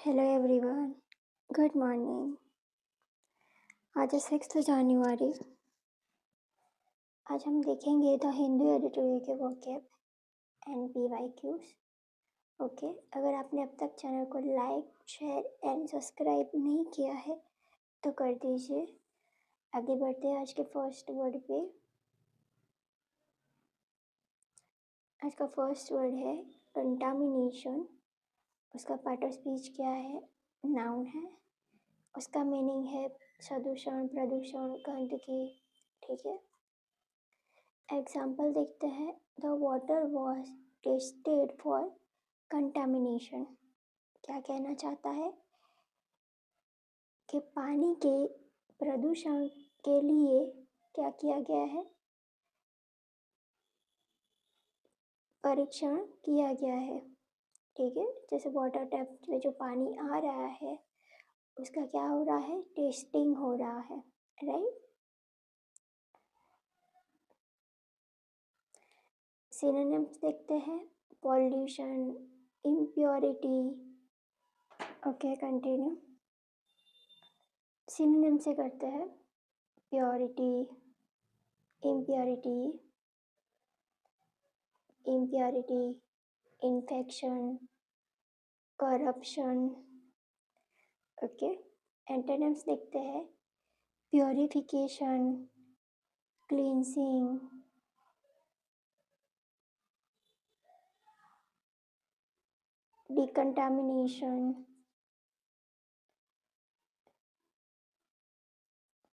Hello everyone, good morning. आज है 6 जनवरी। आज हम देखेंगे द हिंदू एडिटोरियल के वोकैब एंड PYQs। ओके, अगर आपने अब तक चैनल को लाइक, शेयर एंड सब्सक्राइब नहीं किया है तो कर दीजिए। आगे बढ़ते हैं आज के फर्स्ट वर्ड पे। आज का फर्स्ट वर्ड है कंटामिनेशन। उसका पार्ट ऑफ स्पीच क्या है? नाउन है। उसका मीनिंग है प्रदूषण, गंदगी। ठीक है, एग्जाम्पल देखते हैं। The water was tested for contamination. क्या कहना चाहता है कि पानी के प्रदूषण के लिए क्या किया गया है? परीक्षण किया गया है। ठीक है, जैसे वाटर टैप में जो पानी आ रहा है उसका क्या हो रहा है? टेस्टिंग हो रहा है, राइट। सिनोनिम्स देखते हैं। Pollution, impurity. Okay, continue. Synonym से करते हैं। Purity, impurity, infection, corruption. Okay, antonyms देखते हैं। Purification, cleansing, decontamination,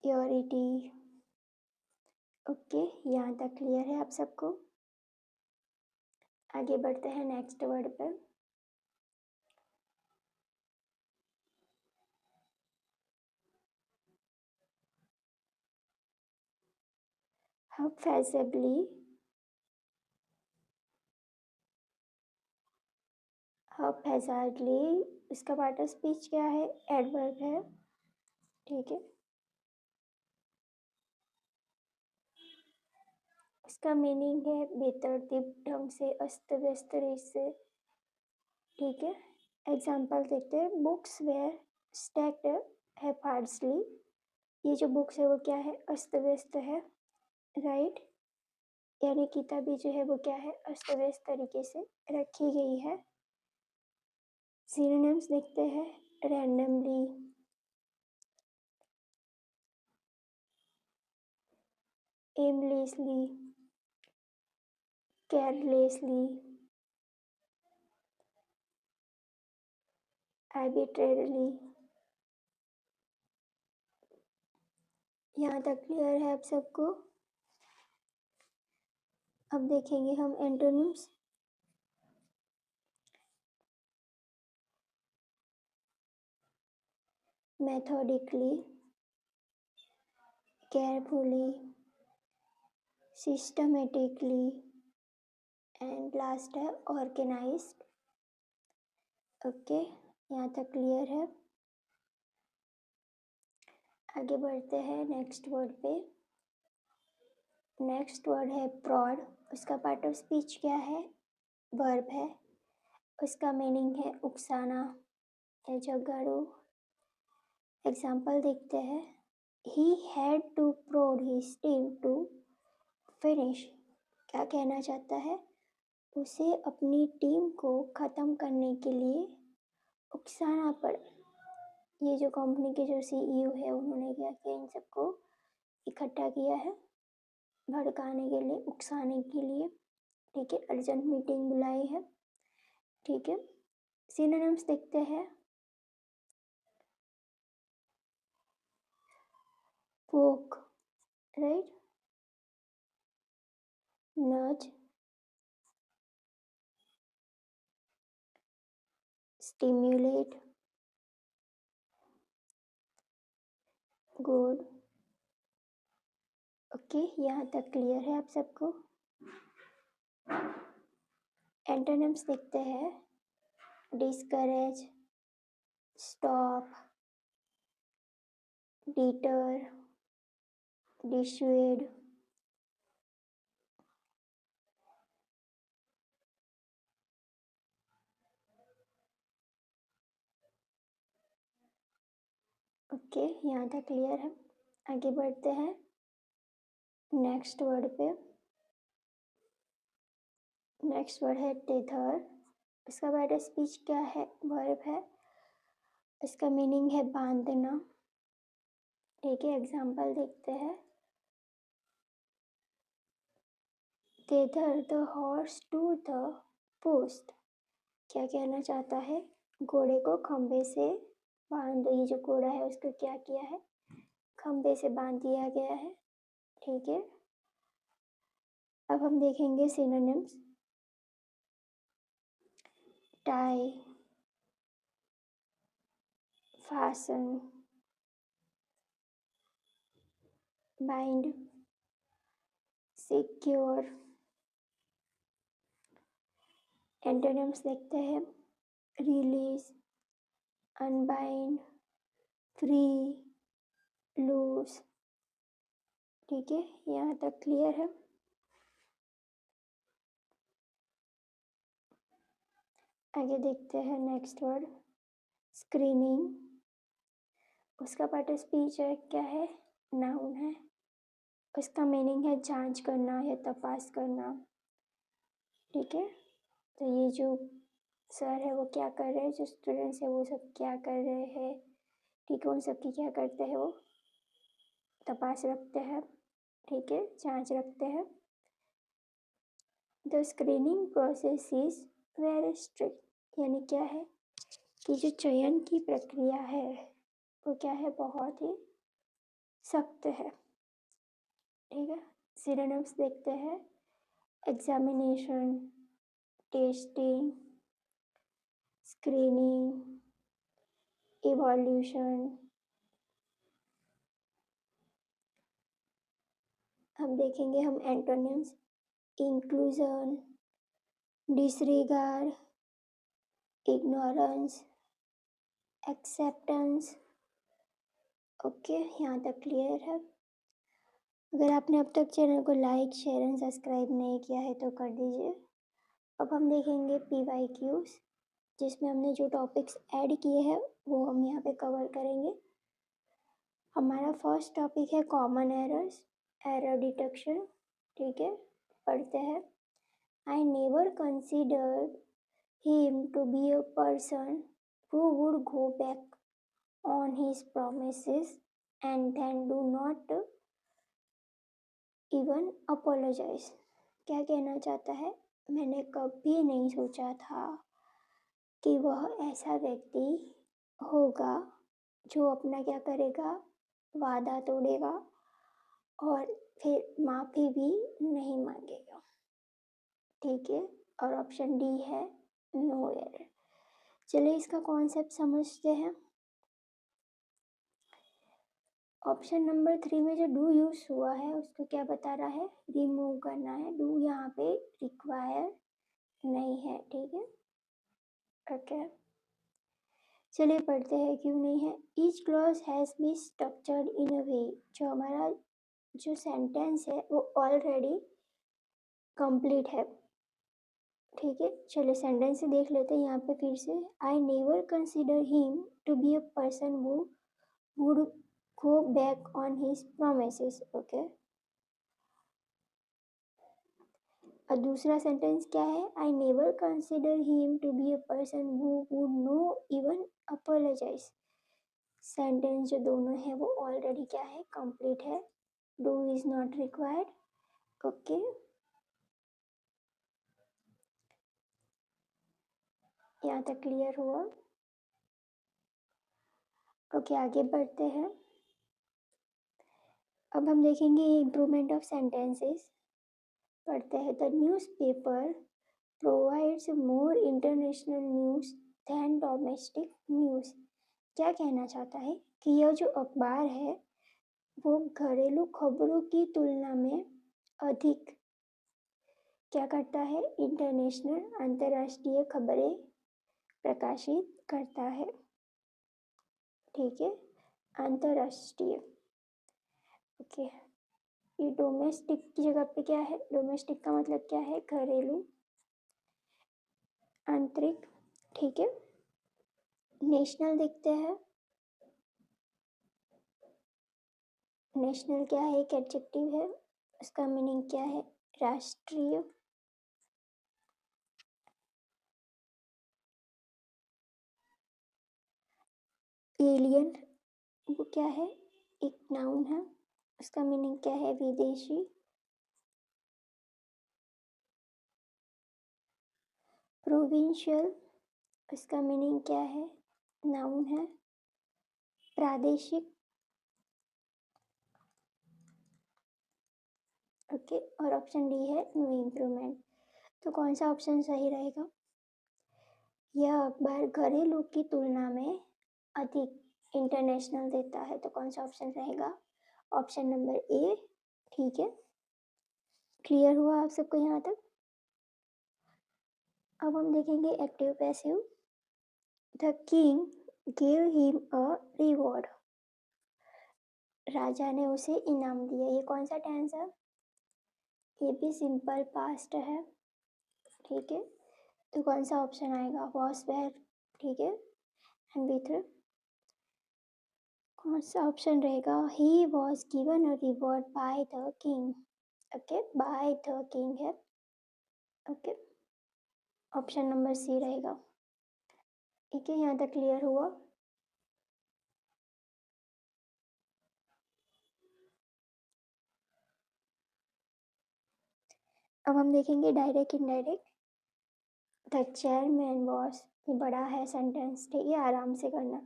purity. Okay, यहाँ तक क्लियर है आप सबको? आगे बढ़ते हैं नेक्स्ट वर्ड पर। haphazardly, इसका पार्ट ऑफ स्पीच क्या है? एडवर्ब है। ठीक है, इसका मीनिंग है बेतरतीब ढंग से, अस्त व्यस्त से। ठीक है, एग्जाम्पल देखते हैं। Books were stacked haphazardly. ये जो बुक्स है वो क्या है? अस्त व्यस्त है, राइट। यानी किताबें जो है वो क्या है? अस्त व्यस्त तरीके से रखी गई है। सिनोनिम्स देखते हैं। Randomly, aimlessly, carelessly, arbitrarily. यहाँ तक क्लियर है आप सबको? अब देखेंगे हम antonyms. methodically, carefully, systematically and last है ऑर्गेनाइज्ड। ओके, यहाँ तक क्लियर है? आगे बढ़ते हैं नेक्स्ट वर्ड पे। नेक्स्ट वर्ड है प्रॉड। उसका पार्ट ऑफ स्पीच क्या है? वर्ब है। उसका मीनिंग है उकसाना या झगड़ू। एग्जाम्पल देखते हैं। He had to prod his team to finish। क्या कहना चाहता है? उसे अपनी टीम को ख़त्म करने के लिए उकसाना पड़ा। ये जो कंपनी के जो CEO है उन्होंने क्या किया? इन सबको इकट्ठा किया है भड़काने के लिए, उकसाने के लिए। ठीक है, अर्जेंट मीटिंग बुलाई है। ठीक है, सिनोनिम्स देखते हैं। पोक, राइट, नज, स्टिम्युलेट, गुड। ओके, यहाँ तक क्लियर है आप सबको? एंटोनिम्स देखते हैं। Discourage, stop, deter, dissuade. Okay, यहाँ तक क्लियर है। आगे बढ़ते हैं नेक्स्ट वर्ड पे। नेक्स्ट वर्ड है टेथर। इसका पार्ट ऑफ स्पीच क्या है? वर्ब है। इसका मीनिंग है बांधना। ठीक है, एग्जाम्पल देखते हैं। Tether the horse to the post. क्या कहना चाहता है? घोड़े को खंबे से बांध। ये जो घोड़ा है उसको क्या किया है? खंबे से बांध दिया गया है। ठीक है, अब हम देखेंगे synonyms. Tie, fasten, bind, secure. Antonyms देखते हैं। Release, unbind, free, loose. ठीक है, यहाँ तक क्लियर है। आगे देखते हैं नेक्स्ट वर्ड स्क्रीनिंग। उसका पार्ट ऑफ स्पीच है क्या है? नाउन है। उसका मीनिंग है जांच करना या तपास करना। ठीक है, तो ये जो सर है वो क्या कर रहे हैं, जो स्टूडेंट्स है वो सब क्या कर रहे हैं? ठीक है, उन सब की क्या करते हैं? वो तपास रखते हैं। ठीक है, जांच रखते हैं। The screening process is very strict. यानी क्या है कि जो चयन की प्रक्रिया है वो क्या है? बहुत ही सख्त है। ठीक है, सिनोनिम्स देखते हैं। Examination, testing, screening, evolution. हम देखेंगे हम antonyms. Inclusion, disregard, ignorance, acceptance. Okay, यहाँ तक क्लियर है। अगर आपने अब तक चैनल को लाइक, शेयर एंड सब्सक्राइब नहीं किया है तो कर दीजिए। अब हम देखेंगे PYQs, जिसमें हमने जो टॉपिक्स ऐड किए हैं वो हम यहाँ पे कवर करेंगे। हमारा फर्स्ट टॉपिक है कॉमन एरर्स, एरर डिटेक्शन। ठीक है, पढ़ते हैं। I never consider him to be a person who would go back on his promises and then do not even apologize। क्या कहना चाहता है? मैंने कभी नहीं सोचा था कि वह ऐसा व्यक्ति होगा जो अपना क्या करेगा? वादा तोड़ेगा और फिर माफ़ी भी नहीं मांगेगा। ठीक है, और ऑप्शन डी है नो एरर। चलिए इसका कॉन्सेप्ट समझते हैं। ऑप्शन नंबर 3 में जो डू यूज हुआ है उसको क्या बता रहा है? रिमूव करना है। डू यहाँ पे रिक्वायर नहीं है। ठीक है, ओके, चलिए पढ़ते हैं क्यों नहीं है। Each clause has be structured in a way. जो हमारा जो सेंटेंस है वो ऑलरेडी कंप्लीट है। ठीक है, चलिए सेंटेंस से देख लेते हैं यहाँ पे फिर से। I never consider him to be a person वो would go back on his promises. Okay, और दूसरा सेंटेंस क्या है? I never consider him to be a person who would no even apologise. Sentence जो दोनों है वो ऑलरेडी क्या है? कंप्लीट है। Do is not required. Okay, यहाँ तक क्लियर हुआ। ओके, आगे बढ़ते हैं। अब हम देखेंगे इम्प्रूवमेंट ऑफ सेंटेंसेस। पढ़ते हैं। The newspaper provides more international news than domestic news. क्या कहना चाहता है कि यह जो अखबार है वो घरेलू खबरों की तुलना में अधिक क्या करता है? इंटरनेशनल, अंतर्राष्ट्रीय खबरें प्रकाशित करता है। ठीक है, अंतर्राष्ट्रीय। ओके, ये डोमेस्टिक की जगह पे क्या है? डोमेस्टिक का मतलब क्या है? घरेलू, आंतरिक। ठीक है, नेशनल देखते हैं। नेशनल क्या है, एक एडजेक्टिव है, उसका मीनिंग क्या है, राष्ट्रीय। एलियन वो क्या है, एक नाउन है, उसका मीनिंग क्या है, विदेशी। प्रोविंशियल इसका मीनिंग क्या है, नाउन है, प्रादेशिक। ओके, और ऑप्शन डी है नो इम्प्रूवमेंट। तो कौन सा ऑप्शन सही रहेगा, यह अखबार घरेलू की तुलना में अधिक इंटरनेशनल देता है, तो कौन सा ऑप्शन रहेगा, ऑप्शन नंबर ए। ठीक है, क्लियर हुआ आप सबको यहाँ तक। अब हम देखेंगे active passive. The king give him a reward, राजा ने उसे इनाम दिया, ये कौन सा टेंस है, ये भी सिंपल पास्ट है। ठीक है, तो कौन सा ऑप्शन आएगा, वॉज वेयर। ठीक है, एंड विथ कौन सा ऑप्शन रहेगा, he was given a reward by the king. Okay, by the king है। ओके, ऑप्शन नंबर सी रहेगा। ठीक है, यहाँ तक क्लियर हुआ। अब हम देखेंगे direct indirect. The chairman was, ये बड़ा है सेंटेंस, ठीक है, आराम से करना।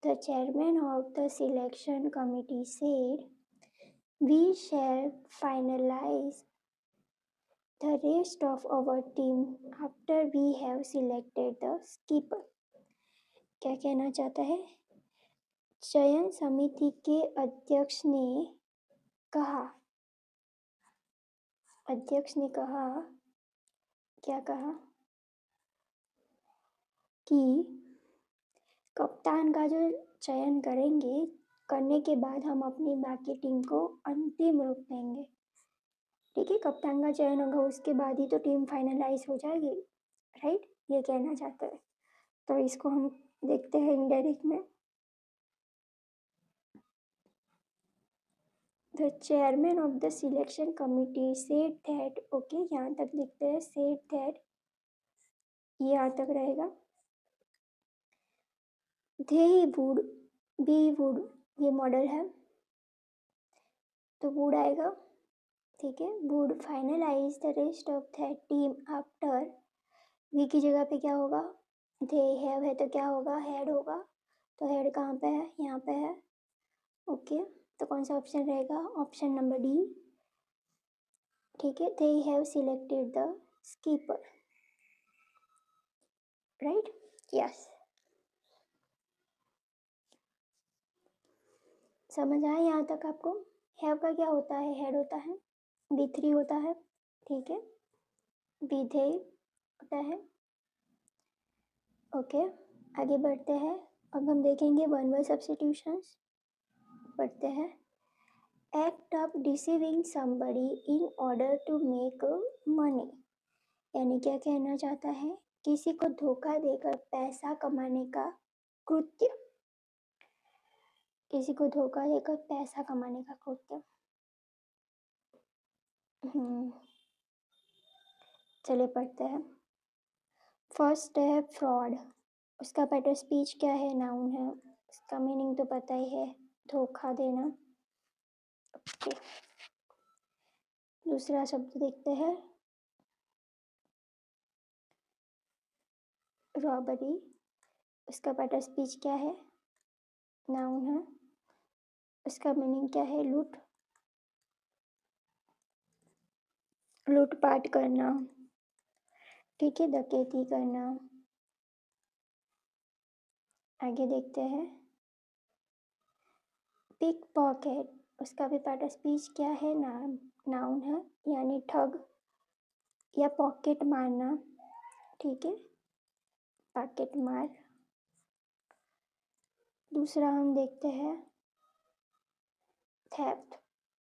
The chairman of the selection committee said we shall finalize the rest of our team after we have selected the skipper। क्या कहना चाहता है, चयन समिति के अध्यक्ष ने कहा, अध्यक्ष ने कहा, क्या कहा कि कप्तान का जो चयन करेंगे, करने के बाद हम अपनी बाकी टीम को अंतिम रूप देंगे। ठीक है, कप्तान का चयन होगा उसके बाद ही तो टीम फाइनलाइज हो जाएगी, राइट, ये कहना चाहता है। तो इसको हम देखते हैं इनडायरेक्ट में। The chairman of the selection committee said that, okay यहाँ तक लिखते हैं, सेड दैट, ये यहाँ तक रहेगा। दे वुड, बी वुड, ये मॉडल है तो वुड आएगा। ठीक है, would finalise the rest of that team after, we की जगह पे क्या होगा, दे हैव है तो क्या होगा, हैड होगा, तो हैड कहाँ पे है, यहाँ पे है। ओके, तो कौन सा ऑप्शन रहेगा, ऑप्शन नंबर डी। ठीक है, they have selected the skipper, right, yes. समझ आया यहाँ तक आपको, हैव का क्या होता है, हेड होता है, B3 होता है। ठीक है, विधेय होता है। ओके, आगे बढ़ते हैं। अब हम देखेंगे वन वर्ड सब्स्टिट्यूशंस, पढ़ते हैं। Act of deceiving somebody in order to make money, यानी क्या कहना चाहता है, किसी को धोखा देकर पैसा कमाने का कृत्य, किसी को धोखा देकर पैसा कमाने का कृत्य। चलिए पढ़ते हैं। फर्स्ट है फ्रॉड, उसका पैटर्न स्पीच क्या है, नाउन है, उसका मीनिंग तो पता ही है, धोखा देना। ओके, दूसरा शब्द देखते हैं, रॉबरी, उसका पैटर्न स्पीच क्या है, नाउन है, उसका मीनिंग क्या है, लूट, लूटपाट करना। ठीक है, डकैती करना। आगे देखते हैं, पिक पॉकेट, उसका भी पार्ट ऑफ स्पीच क्या है, नाउन है, यानी ठग या पॉकेट मारना। ठीक है, पॉकेट मार। दूसरा हम देखते हैं थेफ्ट,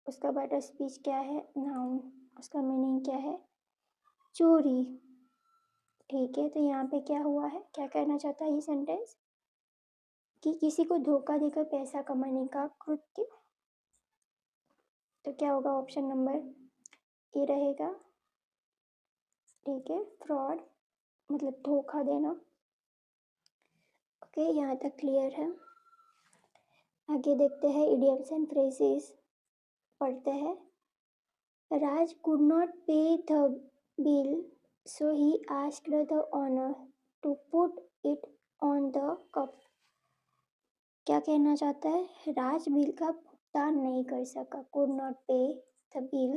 उसका पार्ट ऑफ स्पीच क्या है, नाउन, उसका मीनिंग क्या है, चोरी। ठीक है, तो यहाँ पे क्या हुआ है, क्या कहना चाहता है ये सेंटेंस, कि किसी को धोखा देकर पैसा कमाने का कृत्य तो क्या होगा, ऑप्शन नंबर ए रहेगा। ठीक है, फ्रॉड मतलब धोखा देना। ओके, यहाँ तक क्लियर है। आगे देखते हैं इडियम्स एंड फ्रेजेस। पढ़ते हैं। Raj could not pay the bill, so he asked the owner to put it on the cup. क्या कहना चाहता है, राज बिल का भुगतान नहीं कर सका, could not pay the bill,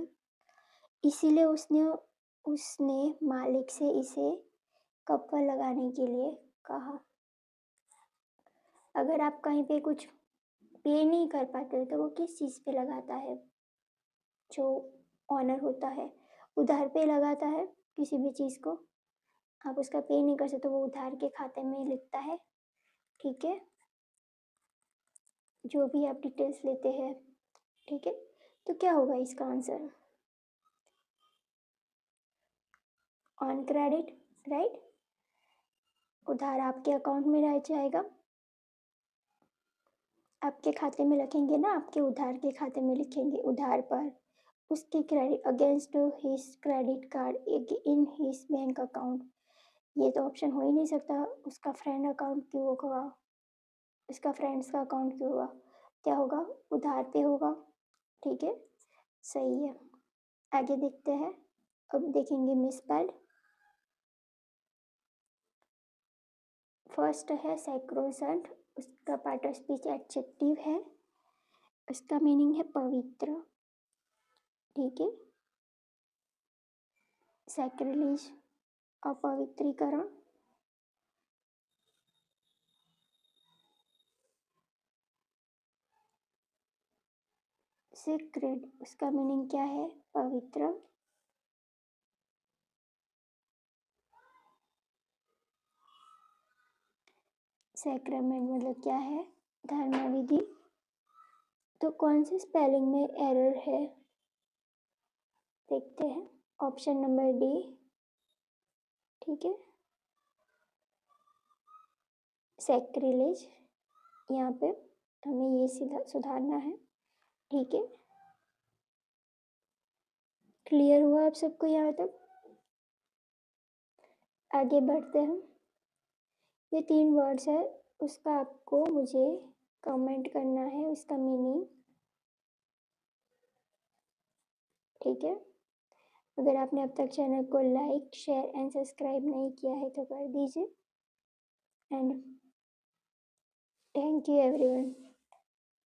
इसीलिए उसने मालिक से इसे कप पर लगाने के लिए कहा। अगर आप कहीं पे कुछ पे नहीं कर पाते तो वो किस चीज़ पे लगाता है, जो ऑनर होता है उधार पे लगाता है किसी भी चीज़ को। आप उसका पे नहीं कर सकते तो वो उधार के खाते में लिखता है। ठीक है, जो भी आप डिटेल्स लेते हैं। ठीक है, तो क्या होगा इसका आंसर, ऑन क्रेडिट, राइट। उधार आपके अकाउंट में रह जाएगा, आपके खाते में रखेंगे ना, आपके उधार के खाते में लिखेंगे उधार पर, उसके credit against his credit card in his bank account. ये तो ऑप्शन हो ही नहीं सकता, उसका फ्रेंड अकाउंट क्यों होगा, उसका फ्रेंड्स का अकाउंट क्यों होगा, क्या होगा, उधार पे होगा। ठीक है, सही है। आगे देखते हैं, अब देखेंगे मिसस्पेल्ड। फर्स्ट है सैक्रोसेंट, उसका पार्ट ऑफ स्पीच एडजेक्टिव है, उसका मीनिंग है पवित्र। ठीक है, सैक्रिलेज अपवित्रीकरण। सीक्रेट, उसका मीनिंग क्या है, पवित्र। सैक्रामेंट मतलब क्या है, धर्म विधि। तो कौन सी स्पेलिंग में एरर है, देखते हैं, ऑप्शन नंबर डी। ठीक है, सैक्रिलेज, यहाँ पे हमें ये सुधारना है। ठीक है, क्लियर हुआ आप सबको यहाँ तक। आगे बढ़ते हैं, ये 3 वर्ड्स है, उसका आपको मुझे कमेंट करना है उसका मीनिंग। ठीक है, अगर आपने अब तक चैनल को लाइक शेयर एंड सब्सक्राइब नहीं किया है तो कर दीजिए। And thank you everyone.